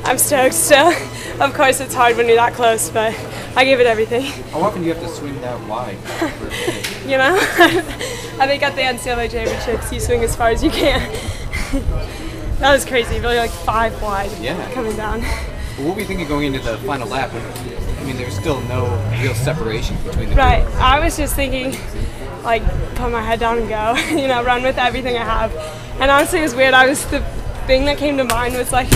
I'm stoked still. Of course, it's hard when you're that close, but I gave it everything. How often do you have to swing that wide? You know, I think at the NCAA championships, you swing as far as you can. That was crazy, really like 5 wide coming down. Well, what were you thinking going into the final lap? I mean, there's still no real separation between the Right, two. I was just thinking, like, put my head down and go, you know, run with everything I have. And honestly, it was weird. The thing that came to mind was like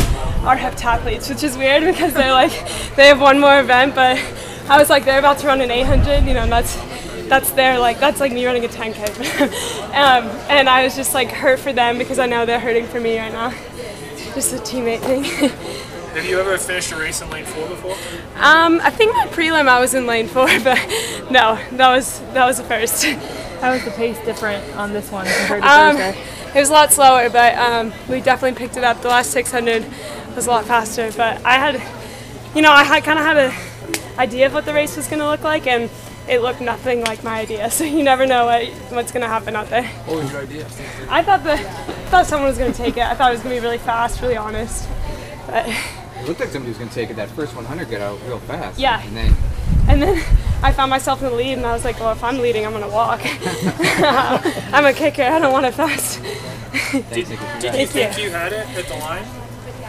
our heptathletes, which is weird because they're like, they have one more event, but I was like, they're about to run an 800, you know, and that's like me running a 10K. And I was just like hurt for them because I know they're hurting for me right now. Just a teammate thing. Have you ever finished a race in lane 4 before? I think my prelim I was in lane 4, but no, that was the first. How was the pace different on this one compared to Thursday? It was a lot slower, but we definitely picked it up. The last 600 was a lot faster, but I had kind of had an idea of what the race was going to look like, and it looked nothing like my idea. So you never know what's going to happen out there. What was your idea? I thought someone was going to take it. I thought it was going to be really fast, really honest. But it looked like somebody was going to take it. That first 100 got out real fast. Yeah. And then I found myself in the lead, and I was like, well, if I'm leading, I'm going to walk. I'm a kicker. I don't want it fast. Did you think you had it at the line?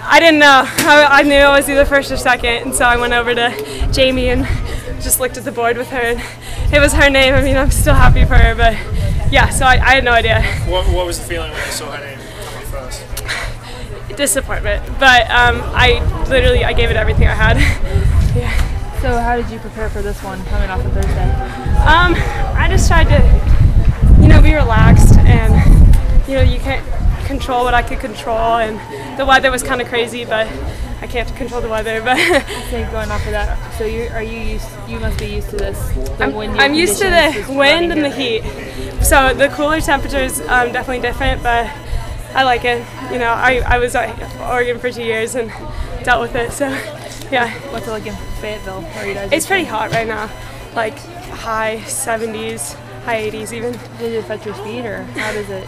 I didn't know. I knew I was either first or second, and so I went over to Jamie and just looked at the board with her. And it was her name. I mean, I'm still happy for her, but yeah, so I had no idea. What was the feeling when you saw her name coming first? Disappointment, but I gave it everything I had. Yeah. So how did you prepare for this one coming off of Thursday? I just tried to, you know, be relaxed, and you know, you can't control what I could control, and the weather was kind of crazy, but I can't control the weather. But so going off of that, so you must be used to this. I'm used to the wind and the heat. So the cooler temperatures definitely different, but I like it. You know, I was at Oregon for 2 years and dealt with it, so yeah. What's it like in Fayetteville? It's pretty hot right now, like high 70s, high 80s even. Does it affect your speed, or how does it?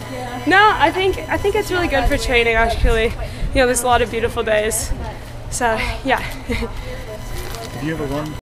No, I think it's really good for training actually. You know, there's a lot of beautiful days, so yeah. Do you ever run